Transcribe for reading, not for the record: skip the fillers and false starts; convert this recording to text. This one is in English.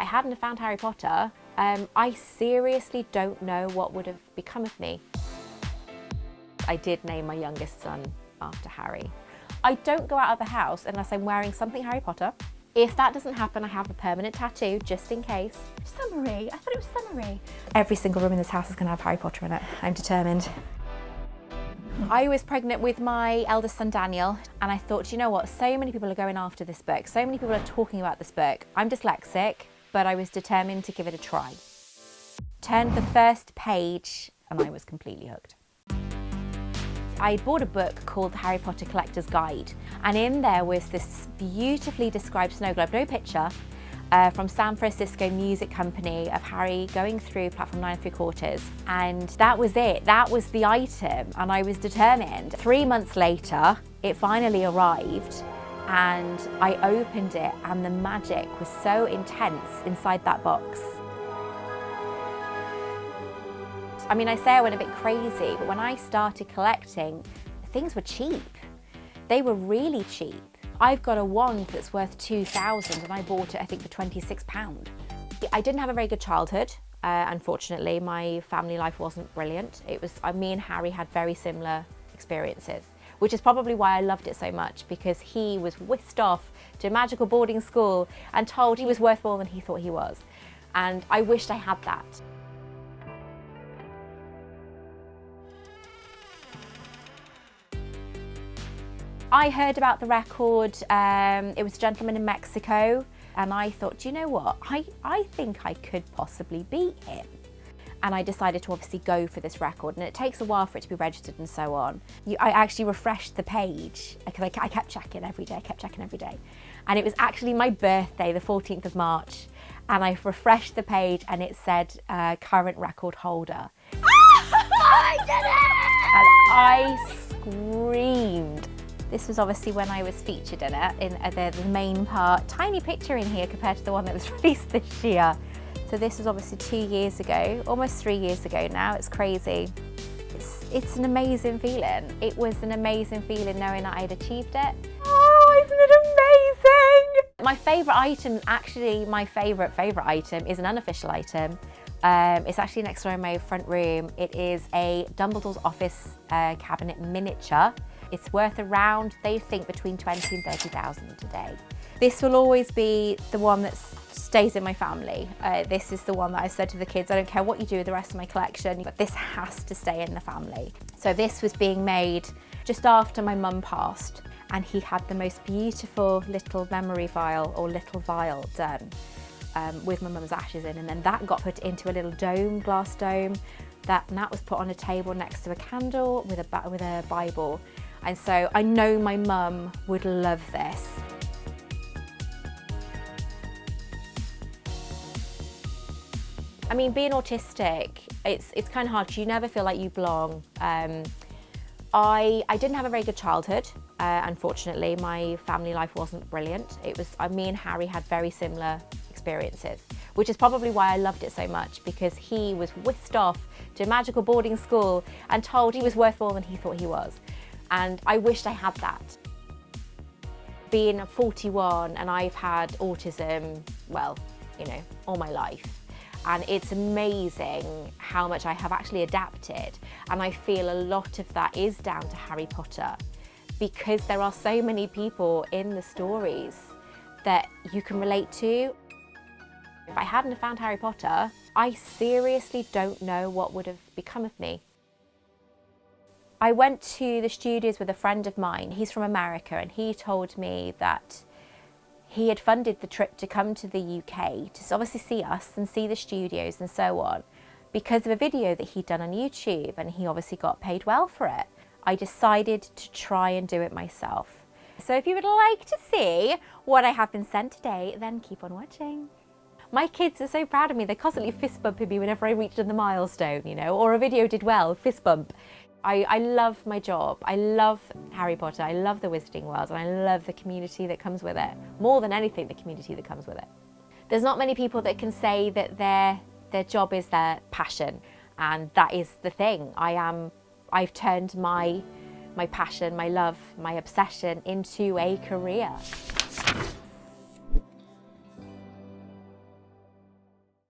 hadn't have found Harry Potter, I seriously don't know what would have become of me. I did name my youngest son after Harry. I don't go out of the house unless I'm wearing something Harry Potter. If that doesn't happen, I have a permanent tattoo, just in case. Summary, I thought it was summary. Every single room in this house is gonna have Harry Potter in it. I'm determined. I was pregnant with my eldest son, Daniel, and I thought, you know what, so many people are going after this book, so many people are talking about this book. I'm dyslexic, but I was determined to give it a try. Turned the first page, and I was completely hooked. I bought a book called The Harry Potter Collector's Guide, and in there was this beautifully described snow globe, no picture, from San Francisco Music Company of Harry going through platform 9 3/4. And that was it, that was the item, and I was determined. 3 months later, it finally arrived, and I opened it, and the magic was so intense inside that box. I mean, I say I went a bit crazy, but when I started collecting, things were cheap. They were really cheap. I've got a wand that's worth £2,000 and I bought it, I think, for £26. I didn't have a very good childhood. Unfortunately, my family life wasn't brilliant. Me and Harry had very similar experiences, which is probably why I loved it so much, because he was whisked off to a magical boarding school and told he was worth more than he thought he was. And I wished I had that. I heard about the record, it was a gentleman in Mexico, and I thought, do you know what, I think I could possibly beat him. And I decided to obviously go for this record, and it takes a while for it to be registered and so on. I actually refreshed the page, because I kept checking every day, And it was actually my birthday, the 14th of March, and I refreshed the page and it said current record holder. I did it! And I screamed. This was obviously when I was featured in it, in the main part. Tiny picture in here compared to the one that was released this year. So this was obviously 2 years ago, almost 3 years ago now. It's crazy. It's an amazing feeling. It was an amazing feeling knowing that I'd achieved it. Oh, isn't it amazing? My favourite item, actually my favourite item, is an unofficial item. It's actually next door in my front room. It is a Dumbledore's office cabinet miniature. It's worth around, they think, between 20 and 30,000 today. This will always be the one that stays in my family. This is the one that I said to the kids, I don't care what you do with the rest of my collection, but this has to stay in the family. So this was being made just after my mum passed, and he had the most beautiful little memory vial, or little vial, done with my mum's ashes in, and then that got put into a little dome, glass dome, and that was put on a table next to a candle with a Bible. And so I know my mum would love this. I mean, being autistic, it's kind of hard because you never feel like you belong. I didn't have a very good childhood, unfortunately. My family life wasn't brilliant. Me and Harry had very similar experiences, which is probably why I loved it so much, because he was whisked off to a magical boarding school and told he was worth more than he thought he was. And I wished I had that. Being 41, and I've had autism, well, you know, all my life. And it's amazing how much I have actually adapted. And I feel a lot of that is down to Harry Potter, because there are so many people in the stories that you can relate to. If I hadn't have found Harry Potter, I seriously don't know what would have become of me. I went to the studios with a friend of mine. He's from America, and he told me that he had funded the trip to come to the UK to obviously see us and see the studios and so on, because of a video that he'd done on YouTube, and he obviously got paid well for it. I decided to try and do it myself. So if you would like to see what I have been sent today, then keep on watching. My kids are so proud of me. They're constantly fist bumping me whenever I reach the milestone, you know, or a video did well, fist bump. I love my job. I love Harry Potter. I love the Wizarding World, and I love the community that comes with it. More than anything, the community that comes with it. There's not many people that can say that their job is their passion, and that is the thing. I've turned my passion, my love, my obsession into a career.